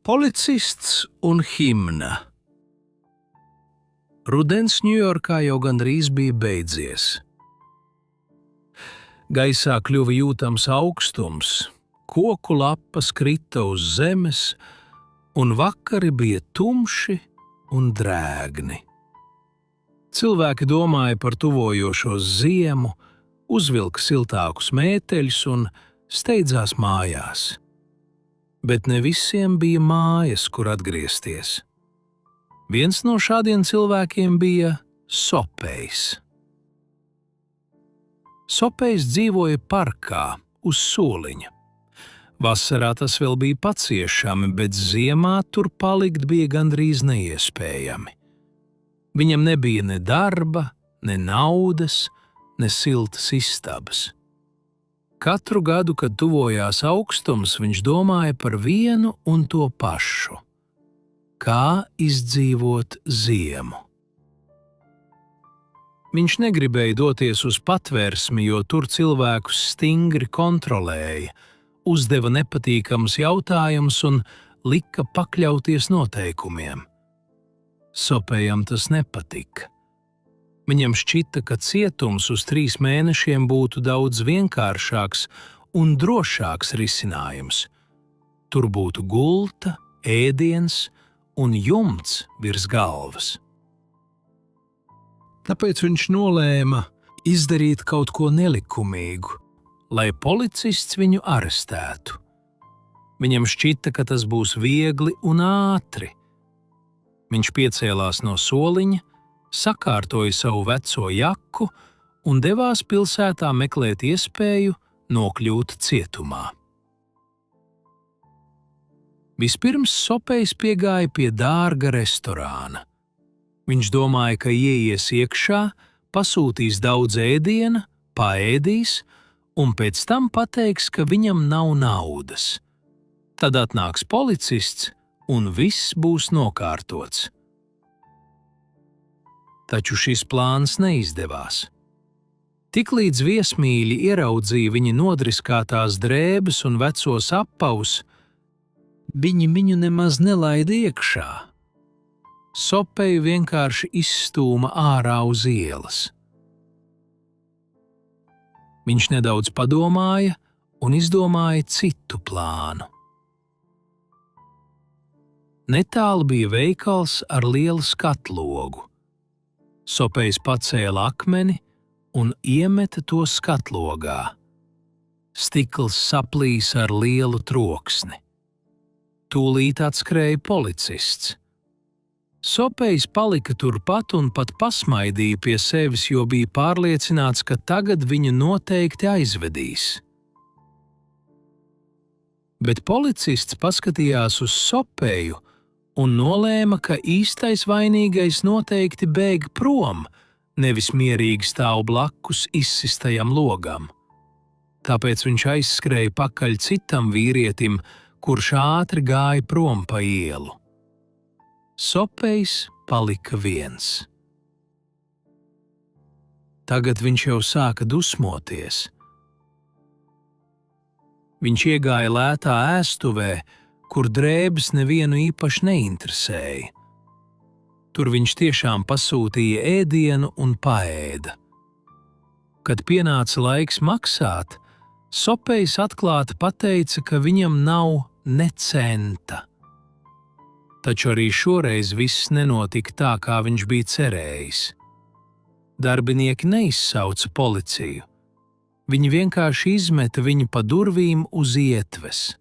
Policists un himna. Rudens Ņujorkā jau gandrīz bija beidzies. Gaisā kļuva jūtams augstums, koku lapas krita uz zemes, un vakari bija tumši un drēgni. Cilvēki domāja par tuvojošos ziemu, uzvilka siltākus mēteļus un steidzās mājās. Bet ne visiem bija mājas, kur atgriezties. Viens no šādiem cilvēkiem bija Sopejs. Sopejs dzīvoja parkā uz soliņa. Vasarā tas vēl bija paciešami, bet ziemā tur palikt bija gandrīz neiespējami. Viņam nebija ne darba, ne naudas, ne siltas istabas. Katru gadu, kad tuvojās augstums, viņš domāja par vienu un to pašu – kā izdzīvot ziemu. Viņš negribēja doties uz patvērsmi, jo tur cilvēkus stingri kontrolēja, uzdeva nepatīkamus jautājumus un lika pakļauties noteikumiem. Sopejam tas nepatika. Viņam šķita, ka cietums uz 3 mēnešiem būtu daudz vienkāršāks un drošāks risinājums. Tur būtu gulta, ēdiens un jumts virs galvas. Tāpēc viņš nolēma izdarīt kaut ko nelikumīgu, lai policists viņu arestētu. Viņam šķita, ka tas būs viegli un ātri. Viņš piecēlās no soliņa, sakārtoja savu veco jaku un devās pilsētā meklēt iespēju nokļūt cietumā. Vispirms Sopejs piegāja pie dārga restorāna. Viņš domāja, ka ieies iekšā, pasūtīs daudz ēdiena, paēdīs un pēc tam pateiks, ka viņam nav naudas. Tad atnāks policists un viss būs nokārtots. Taču šis plāns neizdevās. Tiklīdz viesmīļi ieraudzīja viņa nodriskātās drēbes un vecos apavus, viņi viņu nemaz nelaida iekšā. Sopeju vienkārši izstūma ārā uz ielas. Viņš nedaudz padomāja un izdomāja citu plānu. Netālu bija veikals ar lielu skatlogu. Sopejs pacēla akmeni un iemeta to skatlogā. Stikls saplīsa ar lielu troksni. Tūlīt atskrēja policists. Sopejs palika turpat un pat pasmaidīja pie sevis, jo bija pārliecināts, ka tagad viņu noteikti aizvedīs. Bet policists paskatījās uz Sopeju un nolēma, ka īstais vainīgais noteikti bēg prom, nevis mierīgi stāv blakus izsistajam logam. Tāpēc viņš aizskrēja pakaļ citam vīrietim, kurš ātri gāja prom pa ielu. Sopejs palika viens. Tagad viņš jau sāka dusmoties. Viņš iegāja lētā ēstuvē, kur drēbes nevienu īpaši neinteresēja. Tur viņš tiešām pasūtīja ēdienu un paēda. Kad pienāca laiks maksāt, Sopejs atklāti pateica, ka viņam nav ne centa. Taču arī šoreiz viss nenotika tā, kā viņš bija cerējis. Darbinieki neizsauca policiju. Viņi vienkārši izmeta viņu pa durvīm uz ietves.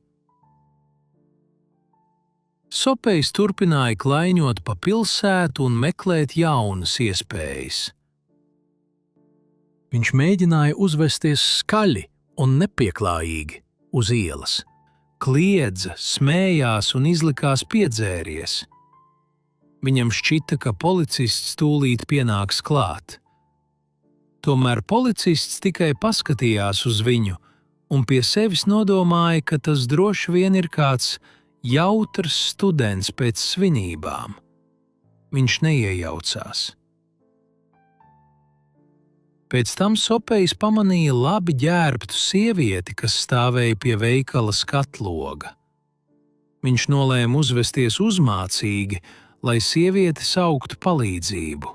Sopejs turpināja klaiņot pa pilsētu un meklēt jaunas iespējas. Viņš mēģināja uzvesties skaļi un nepieklājīgi uz ielas. Kliedza, smējās un izlikās piedzēries. Viņam šķita, ka policists tūlīt pienāks klāt. Tomēr policists tikai paskatījās uz viņu un pie sevis nodomāja, ka tas droši vien ir kāds jautrs students pēc svinībām. Viņš neiejaucās. Pēc tam Sopejs pamanīja labi ģērbtu sievieti, kas stāvēja pie veikala skatloga. Viņš nolēma uzvesties uzmācīgi, lai sieviete sauktu palīdzību.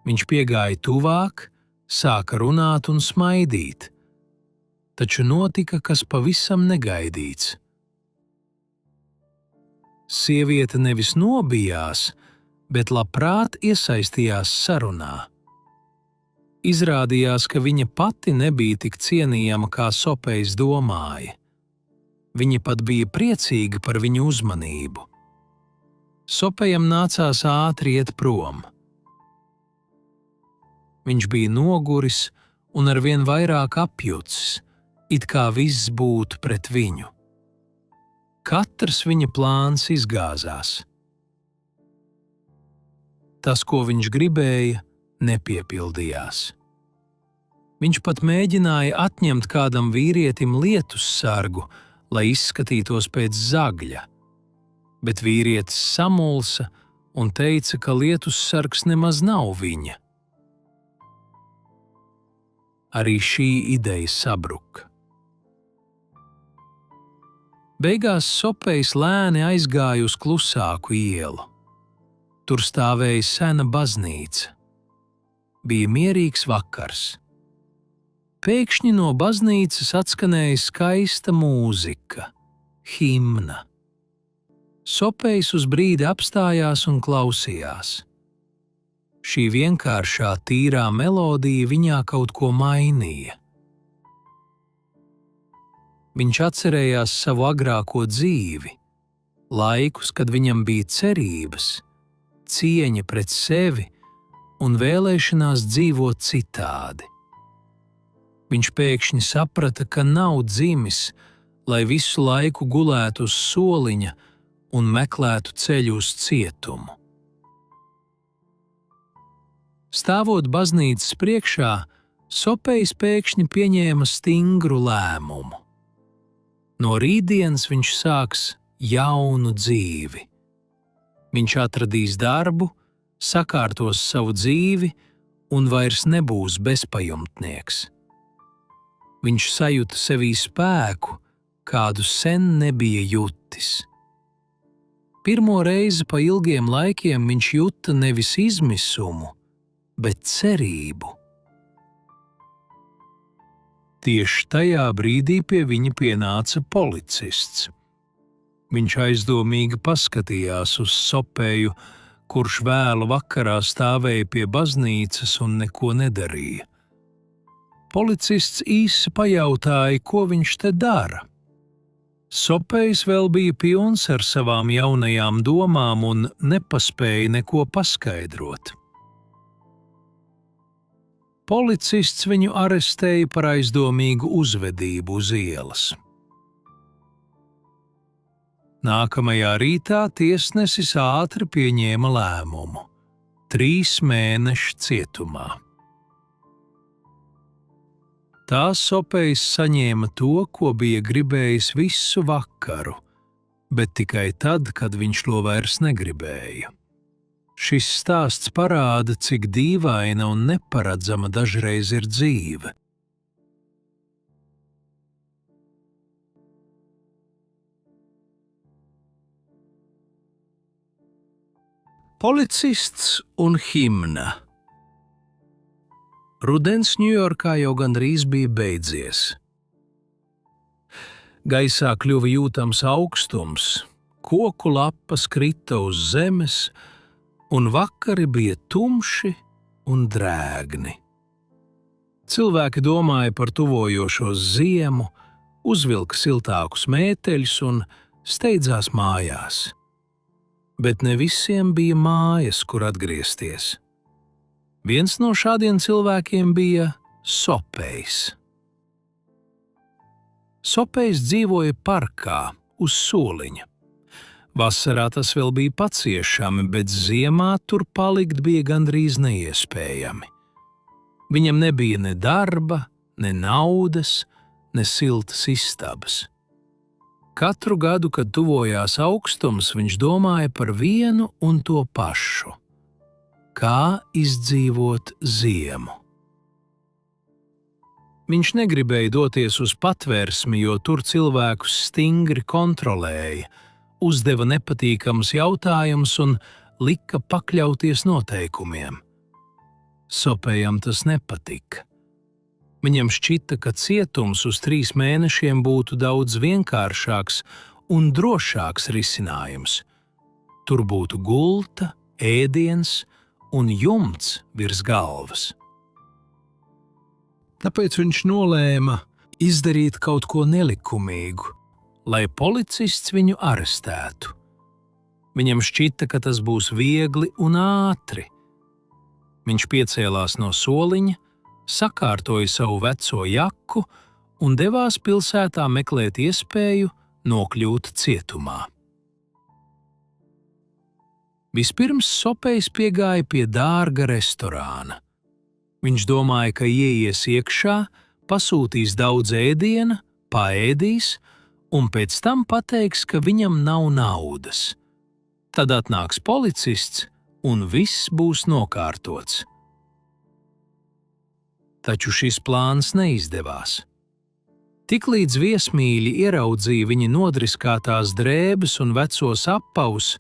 Viņš piegāja tuvāk, sāka runāt un smaidīt, taču notika kas pavisam negaidīts. Sieviete nevis nobijās, bet labprāt iesaistījās sarunā. Izrādījās, ka viņa pati nebija tik cienījama, kā Sopejs domāja. Viņa pat bija priecīga par viņu uzmanību. Sopejam nācās ātri iet prom. Viņš bija noguris un arvien vairāk apjucis, it kā viss būtu pret viņu. Katrs viņa plāns izgāzās. Tas, ko viņš gribēja, nepiepildījās. Viņš pat mēģināja atņemt kādam vīrietim lietus sargu, lai izskatītos pēc zagļa, bet vīrietis samulsa un teica, ka lietus sargs nemaz nav viņa. Arī šī ideja sabruka. Beigās Sopejs lēni aizgāja uz klusāku ielu. Tur stāvēja sena baznīca. Bija mierīgs vakars. Pēkšņi no baznīcas atskanēja skaista mūzika, himna. Sopejs uz brīdi apstājās un klausījās. Šī vienkāršā, tīrā melodija viņā kaut ko mainīja. Viņš atcerējās savu agrāko dzīvi, laikus, kad viņam bija cerības, cieņa pret sevi un vēlēšanās dzīvot citādi. Viņš pēkšņi saprata, ka nav dzimis, lai visu laiku gulētu uz soliņa un meklētu ceļu uz cietumu. Stāvot baznīcas priekšā, Sopejs pēkšņi pieņēma stingru lēmumu. No rītdienas viņš sāks jaunu dzīvi. Viņš atradīs darbu, sakārtos savu dzīvi un vairs nebūs bezpajumtnieks. Viņš sajūta sevī spēku, kādu sen nebija jutis. Pirmo reizi pa ilgiem laikiem viņš juta nevis izmisumu, bet cerību. Tieši tajā brīdī pie viņa pienāca policists. Viņš aizdomīgi paskatījās uz Sopeju, kurš vēlu vakarā stāvēja pie baznīcas un neko nedarīja. Policists īsi pajautāja, ko viņš te dara. Sopejs vēl bija pilns ar savām jaunajām domām un nepaspēja neko paskaidrot. Policists viņu arestēja par aizdomīgu uzvedību uz ielas. Nākamajā rītā tiesnesis ātri pieņēma lēmumu – 3 mēneši cietumā. Tā Sopejs saņēma to, ko bija gribējis visu vakaru, bet tikai tad, kad viņš to vairs negribēja. Šis stāsts parāda, cik dīvaina un neparedzama dažreiz ir dzīve. Policists un himna. Rudens Ņujorkā jau gandrīz bija beidzies. Gaisā kļuva jūtams augstums, koku lapas krita uz zemes, un vakari bija tumši un drēgni. Cilvēki domāja par tuvojošos ziemu, uzvilka siltākus mēteļus un steidzās mājās. Bet ne visiem bija mājas, kur atgriezties. Viens no šādiem cilvēkiem bija Sopejs. Sopejs dzīvoja parkā uz soliņa. Vasarā tas vēl bija paciešami, bet ziemā tur palikt bija gandrīz neiespējami. Viņam nebija ne darba, ne naudas, ne siltas istabas. Katru gadu, kad tuvojās augstums, viņš domāja par vienu un to pašu – kā izdzīvot ziemu. Viņš negribēja doties uz patvērsmi, jo tur cilvēkus stingri kontrolēja, uzdeva nepatīkamus jautājumus un lika pakļauties noteikumiem. Sopejam tas nepatika. Viņam šķita, ka cietums uz 3 mēnešiem būtu daudz vienkāršāks un drošāks risinājums. Tur būtu gulta, ēdiens un jumts virs galvas. Tāpēc viņš nolēma izdarīt kaut ko nelikumīgu, lai policists viņu arestētu. Viņam šķita, ka tas būs viegli un ātri. Viņš piecēlās no soliņa, sakārtoja savu veco jaku un devās pilsētā meklēt iespēju nokļūt cietumā. Vispirms Sopejs piegāja pie dārga restorāna. Viņš domāja, ka ieies iekšā, pasūtīs daudz ēdiena, paēdīs un pēc tam pateiks, ka viņam nav naudas. Tad atnāks policists un viss būs nokārtots. Taču šis plāns neizdevās. Tiklīdz viesmīļi ieraudzīja viņa nodriskātās drēbes un vecos apavus,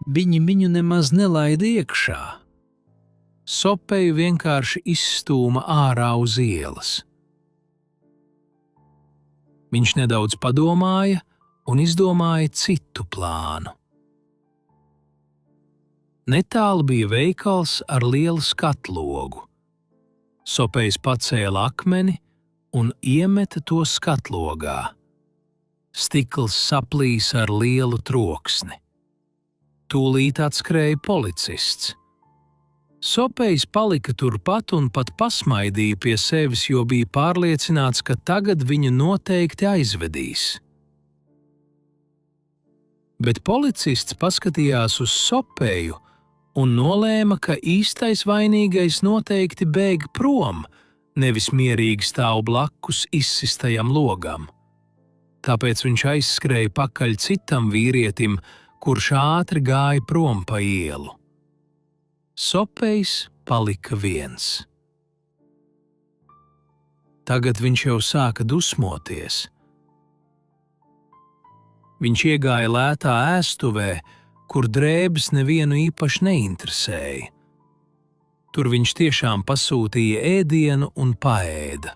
viņi viņu nemaz nelaida iekšā. Sopeju vienkārši izstūma ārā uz ielas. Viņš nedaudz padomāja un izdomāja citu plānu. Netālu bija veikals ar lielu skatlogu. Sopejs pacēla akmeni un iemeta to skatlogā. Stikls saplīs ar lielu troksni. Tūlīt atskrēja policists. Sopejs palika turpat un pat pasmaidīja pie sevis, jo bija pārliecināts, ka tagad viņu noteikti aizvedīs. Bet policists paskatījās uz Sopeju un nolēma, ka īstais vainīgais noteikti bēg prom, nevis mierīgi stāv blakus izsistajam logam. Tāpēc viņš aizskrēja pakaļ citam vīrietim, kurš ātri gāja prom pa ielu. Sopejs palika viens. Tagad viņš jau sāka dusmoties. Viņš iegāja lētā ēstuvē, kur drēbes nevienu īpaši neinteresēja. Tur viņš tiešām pasūtīja ēdienu un paēda.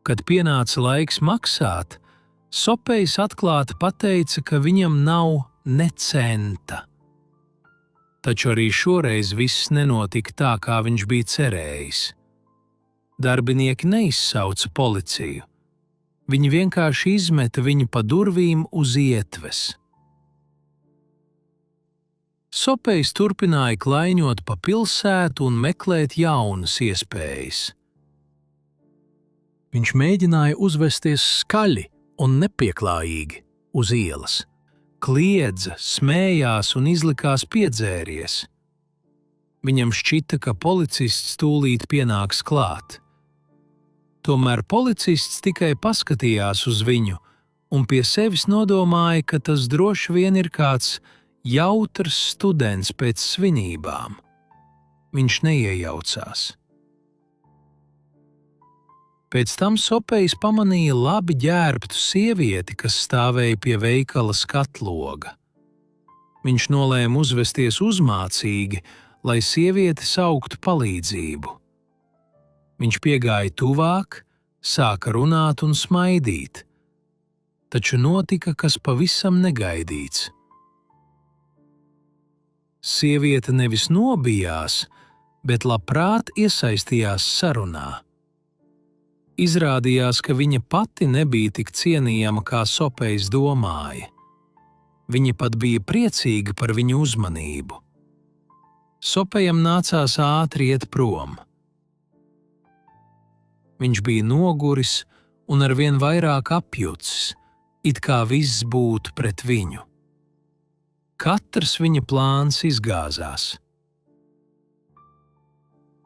Kad pienāca laiks maksāt, Sopejs atklāti pateica, ka viņam nav ne centa. Taču arī šoreiz viss nenotika tā, kā viņš bija cerējis. Darbinieki neizsauca policiju. Viņi vienkārši izmeta viņu pa durvīm uz ietves. Sopejs turpināja klaiņot pa pilsētu un meklēt jaunas iespējas. Viņš mēģināja uzvesties skaļi un nepieklājīgi uz ielas. Kliedza, smējās un izlikās piedzēries. Viņam šķita, ka policists tūlīt pienāks klāt. Tomēr policists tikai paskatījās uz viņu un pie sevis nodomāja, ka tas droši vien ir kāds jautrs students pēc svinībām. Viņš neiejaucās. Pēc tam Sopejs pamanīja labi ģērbtu sievieti, kas stāvēja pie veikala skatloga. Viņš nolēma uzvesties uzmācīgi, lai sieviete sauktu palīdzību. Viņš piegāja tuvāk, sāka runāt un smaidīt, taču notika kas pavisam negaidīts. Sieviete nevis nobijās, bet labprāt iesaistījās sarunā. Izrādījās, ka viņa pati nebija tik cienījama, kā Sopejs domāja. Viņa pat bija priecīga par viņu uzmanību. Sopejam nācās ātri iet prom. Viņš bija noguris un arvien vairāk apjucis, it kā viss būtu pret viņu. Katrs viņa plāns izgāzās.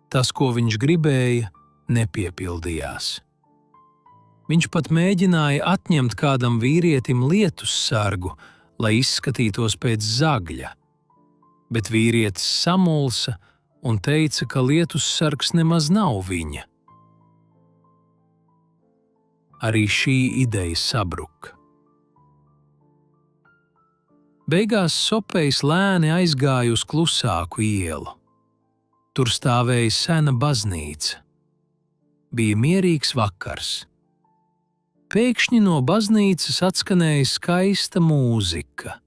Tas, ko viņš gribēja, nepiepildījās. Viņš pat mēģināja atņemt kādam vīrietim lietus sargu, lai izskatītos pēc zagļa, bet vīrietis samulsa un teica, ka lietus sargs nemaz nav viņa. Arī šī ideja sabruka. Beigās Sopejs lēni aizgāja uz klusāku ielu. Tur stāvēja sena baznīca. Bija mierīgs vakars. Pēkšņi no baznīcas atskanēja skaista mūzika,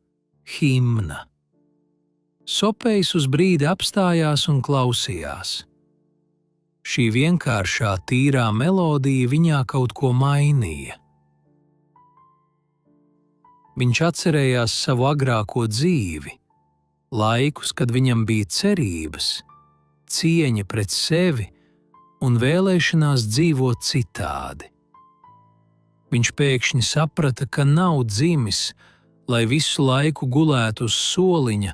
himna. Sopejs uz brīdi apstājās un klausījās. Šī vienkāršā, tīrā melodija viņā kaut ko mainīja. Viņš atcerējās savu agrāko dzīvi, laikus, kad viņam bija cerības, cieņa pret sevi un vēlēšanās dzīvot citādi. Viņš pēkšņi saprata, ka nav dzimis, lai visu laiku gulētu uz soliņa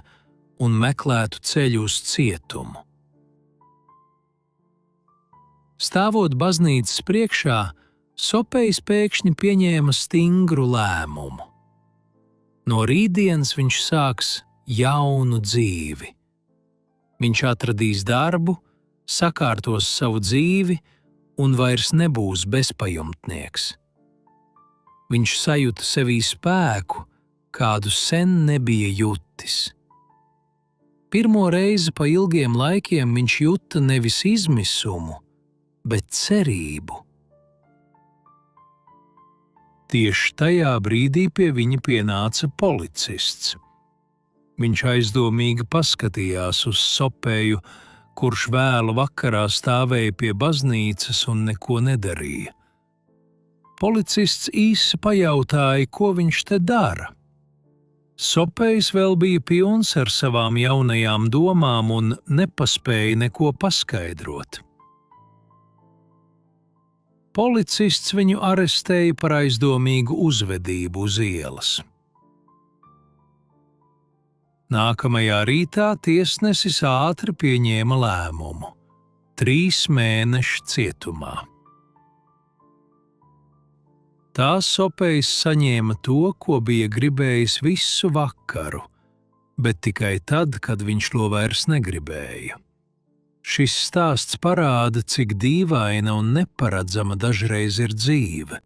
un meklētu ceļu uz cietumu. Stāvot baznīcas priekšā, Sopejs pēkšņi pieņēma stingru lēmumu. No rītdienas viņš sāks jaunu dzīvi. Viņš atradīs darbu, sakārtos savu dzīvi un vairs nebūs bezpajumtnieks. Viņš sajūta sevī spēku, kādu sen nebija jutis. Pirmo reizi pa ilgiem laikiem viņš juta nevis izmisumu, bet cerību. Tieši tajā brīdī pie viņa pienāca policists. Viņš aizdomīgi paskatījās uz Sopeju, kurš vēlu vakarā stāvēja pie baznīcas un neko nedarīja. Policists īsi pajautāja, ko viņš te dara. Sopejs vēl bija pilns ar savām jaunajām domām un nepaspēja neko paskaidrot. Policists viņu arestēja par aizdomīgu uzvedību uz ielas. Nākamajā rītā tiesnesis ātri pieņēma lēmumu – 3 mēneši cietumā. Tā Sopejs saņēma to, ko bija gribējis visu vakaru, bet tikai tad, kad viņš to vairs negribēja. Šis stāsts parāda, cik dīvaina un neparedzama dažreiz ir dzīve.